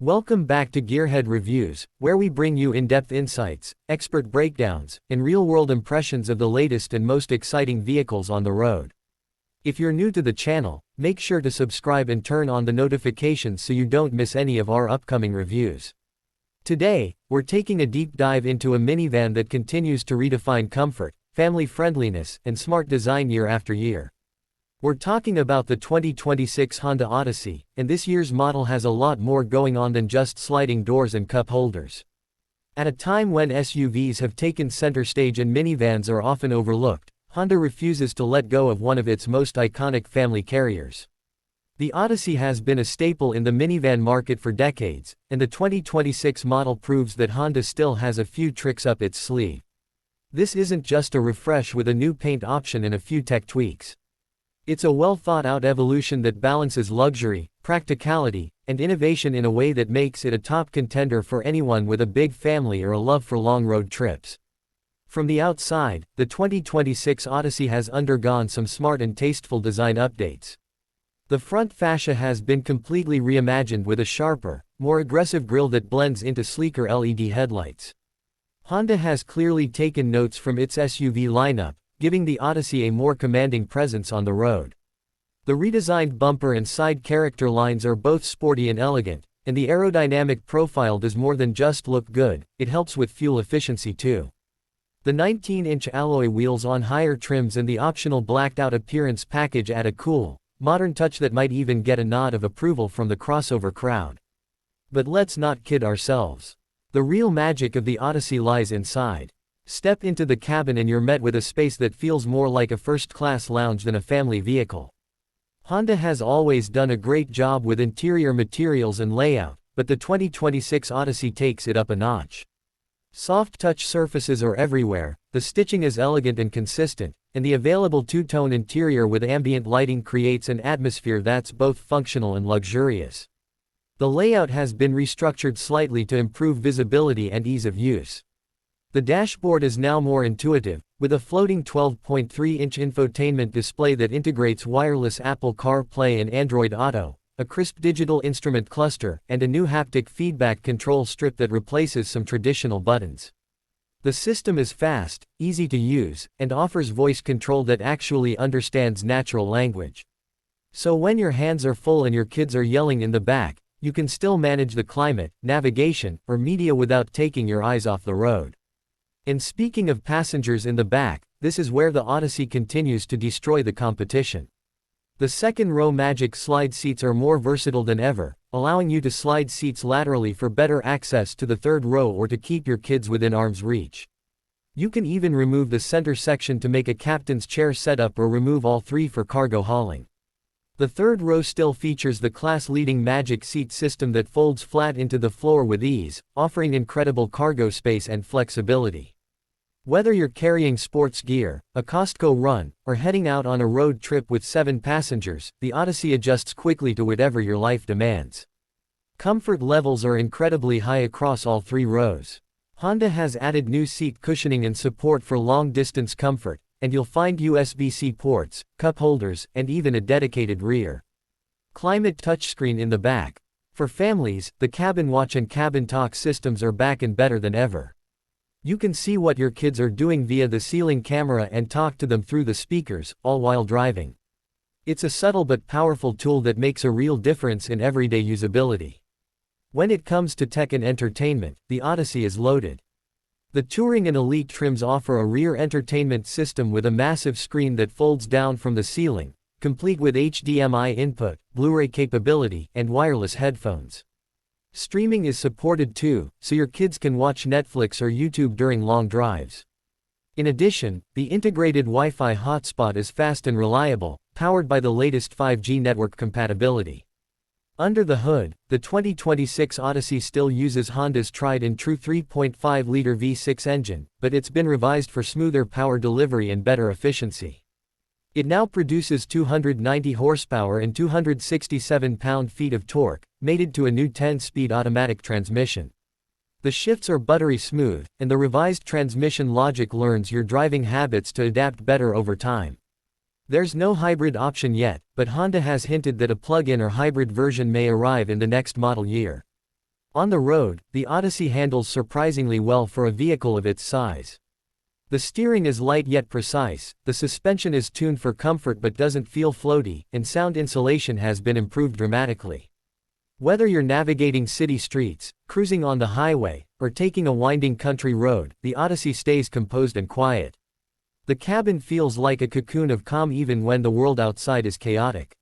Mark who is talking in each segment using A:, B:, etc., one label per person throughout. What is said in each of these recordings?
A: Welcome back to Gearhead Reviews, where we bring you in-depth insights, expert breakdowns, and real-world impressions of the latest and most exciting vehicles on the road. If you're new to the channel, make sure to subscribe and turn on the notifications so you don't miss any of our upcoming reviews. Today, we're taking a deep dive into a minivan that continues to redefine comfort, family friendliness, and smart design year after year. We're talking about the 2026 Honda Odyssey, and this year's model has a lot more going on than just sliding doors and cup holders. At a time when SUVs have taken center stage and minivans are often overlooked, Honda refuses to let go of one of its most iconic family carriers. The Odyssey has been a staple in the minivan market for decades, and the 2026 model proves that Honda still has a few tricks up its sleeve. This isn't just a refresh with a new paint option and a few tech tweaks. It's a well-thought-out evolution that balances luxury, practicality, and innovation in a way that makes it a top contender for anyone with a big family or a love for long road trips. From the outside, the 2026 Odyssey has undergone some smart and tasteful design updates. The front fascia has been completely reimagined with a sharper, more aggressive grille that blends into sleeker LED headlights. Honda has clearly taken notes from its SUV lineup, giving the Odyssey a more commanding presence on the road. The redesigned bumper and side character lines are both sporty and elegant, and the aerodynamic profile does more than just look good, it helps with fuel efficiency too. The 19-inch alloy wheels on higher trims and the optional blacked-out appearance package add a cool, modern touch that might even get a nod of approval from the crossover crowd. But let's not kid ourselves. The real magic of the Odyssey lies inside. Step into the cabin and you're met with a space that feels more like a first-class lounge than a family vehicle. Honda has always done a great job with interior materials and layout, but the 2026 Odyssey takes it up a notch. Soft touch surfaces are everywhere, the stitching is elegant and consistent, and the available two-tone interior with ambient lighting creates an atmosphere that's both functional and luxurious. The layout has been restructured slightly to improve visibility and ease of use. The dashboard is now more intuitive, with a floating 12.3-inch infotainment display that integrates wireless Apple CarPlay and Android Auto, a crisp digital instrument cluster, and a new haptic feedback control strip that replaces some traditional buttons. The system is fast, easy to use, and offers voice control that actually understands natural language. So when your hands are full and your kids are yelling in the back, you can still manage the climate, navigation, or media without taking your eyes off the road. And speaking of passengers in the back, this is where the Odyssey continues to destroy the competition. The second-row Magic Slide seats are more versatile than ever, allowing you to slide seats laterally for better access to the third row or to keep your kids within arm's reach. You can even remove the center section to make a captain's chair setup or remove all three for cargo hauling. The third row still features the class-leading Magic Seat system that folds flat into the floor with ease, offering incredible cargo space and flexibility. Whether you're carrying sports gear, a Costco run, or heading out on a road trip with 7 passengers, the Odyssey adjusts quickly to whatever your life demands. Comfort levels are incredibly high across all 3 rows. Honda has added new seat cushioning and support for long-distance comfort, and you'll find USB-C ports, cup holders, and even a dedicated rear climate touchscreen in the back. For families, the Cabin Watch and Cabin Talk systems are back and better than ever. You can see what your kids are doing via the ceiling camera and talk to them through the speakers, all while driving. It's a subtle but powerful tool that makes a real difference in everyday usability. When it comes to tech and entertainment, the Odyssey is loaded. The Touring and Elite trims offer a rear entertainment system with a massive screen that folds down from the ceiling, complete with HDMI input, Blu-ray capability, and wireless headphones. Streaming is supported too, so your kids can watch Netflix or YouTube during long drives. In addition, the integrated Wi-Fi hotspot is fast and reliable, powered by the latest 5G network compatibility. Under the hood, the 2026 Odyssey still uses Honda's tried-and-true 3.5-liter V6 engine, but it's been revised for smoother power delivery and better efficiency. It now produces 290 horsepower and 267 pound-feet of torque, mated to a new 10-speed automatic transmission. The shifts are buttery smooth, and the revised transmission logic learns your driving habits to adapt better over time. There's no hybrid option yet, but Honda has hinted that a plug-in or hybrid version may arrive in the next model year. On the road, the Odyssey handles surprisingly well for a vehicle of its size. The steering is light yet precise, the suspension is tuned for comfort but doesn't feel floaty, and sound insulation has been improved dramatically. Whether you're navigating city streets, cruising on the highway, or taking a winding country road, the Odyssey stays composed and quiet. The cabin feels like a cocoon of calm even when the world outside is chaotic.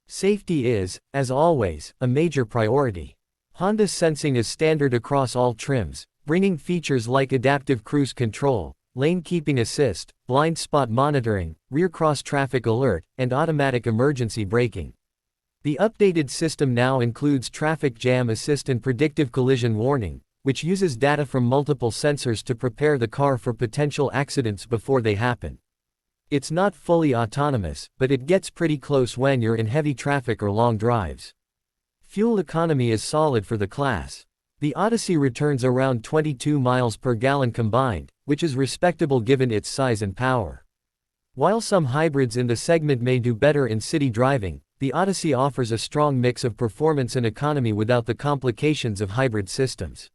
A: Safety is, as always, a major priority. Honda's sensing is standard across all trims, bringing features like adaptive cruise control, lane keeping assist, blind spot monitoring, rear cross traffic alert, and automatic emergency braking. The updated system now includes traffic jam assist and predictive collision warning, which uses data from multiple sensors to prepare the car for potential accidents before they happen. It's not fully autonomous, but it gets pretty close when you're in heavy traffic or long drives. Fuel economy is solid for the class. The Odyssey returns around 22 miles per gallon combined, which is respectable given its size and power. While some hybrids in the segment may do better in city driving, the Odyssey offers a strong mix of performance and economy without the complications of hybrid systems.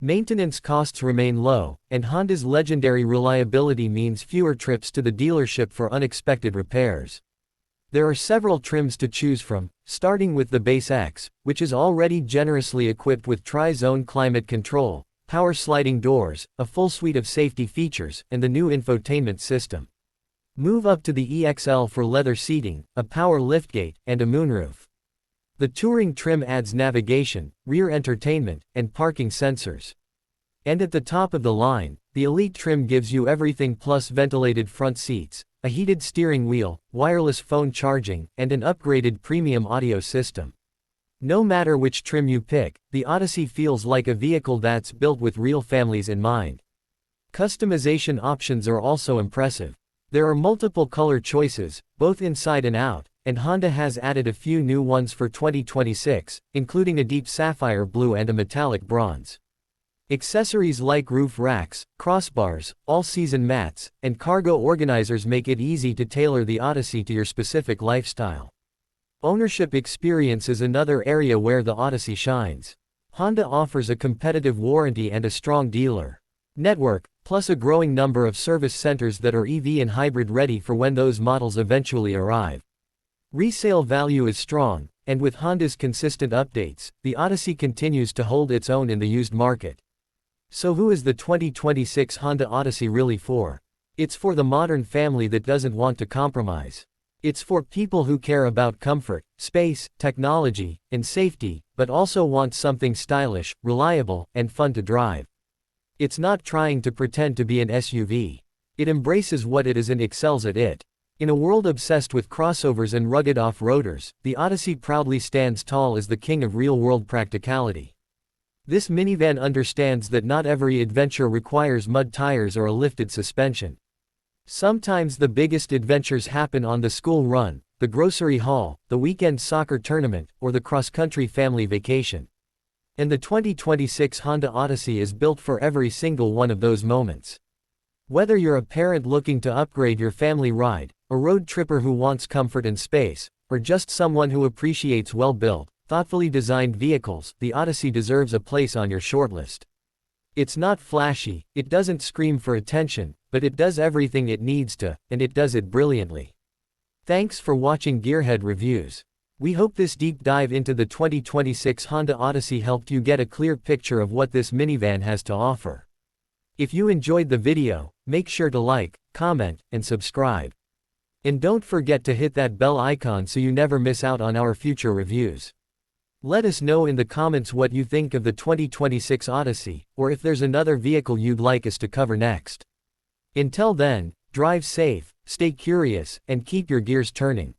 A: Maintenance costs remain low, and Honda's legendary reliability means fewer trips to the dealership for unexpected repairs. There are several trims to choose from, starting with the Base X, which is already generously equipped with tri-zone climate control, power sliding doors, a full suite of safety features, and the new infotainment system. Move up to the EXL for leather seating, a power liftgate, and a moonroof. The Touring trim adds navigation, rear entertainment, and parking sensors. And at the top of the line, the Elite trim gives you everything plus ventilated front seats, a heated steering wheel, wireless phone charging, and an upgraded premium audio system. No matter which trim you pick, the Odyssey feels like a vehicle that's built with real families in mind. Customization options are also impressive. There are multiple color choices, both inside and out, and Honda has added a few new ones for 2026, including a deep sapphire blue and a metallic bronze. Accessories like roof racks, crossbars, all-season mats, and cargo organizers make it easy to tailor the Odyssey to your specific lifestyle. Ownership experience is another area where the Odyssey shines. Honda offers a competitive warranty and a strong dealer network, plus a growing number of service centers that are EV and hybrid ready for when those models eventually arrive. Resale value is strong, and with Honda's consistent updates, the Odyssey continues to hold its own in the used market. So who is the 2026 Honda Odyssey really for? It's for the modern family that doesn't want to compromise. It's for people who care about comfort, space, technology, and safety, but also want something stylish, reliable, and fun to drive. It's not trying to pretend to be an SUV. It embraces what it is and excels at it. In a world obsessed with crossovers and rugged off-roaders, the Odyssey proudly stands tall as the king of real-world practicality. This minivan understands that not every adventure requires mud tires or a lifted suspension. Sometimes the biggest adventures happen on the school run, the grocery haul, the weekend soccer tournament, or the cross-country family vacation. And the 2026 Honda Odyssey is built for every single one of those moments. Whether you're a parent looking to upgrade your family ride, a road tripper who wants comfort and space, or just someone who appreciates well-built, thoughtfully designed vehicles, the Odyssey deserves a place on your shortlist. It's not flashy, it doesn't scream for attention, but it does everything it needs to, and it does it brilliantly. Thanks for watching Gearhead Reviews. We hope this deep dive into the 2026 Honda Odyssey helped you get a clear picture of what this minivan has to offer. If you enjoyed the video, make sure to like, comment, and subscribe. And don't forget to hit that bell icon so you never miss out on our future reviews. Let us know in the comments what you think of the 2026 Odyssey, or if there's another vehicle you'd like us to cover next. Until then, drive safe, stay curious, and keep your gears turning.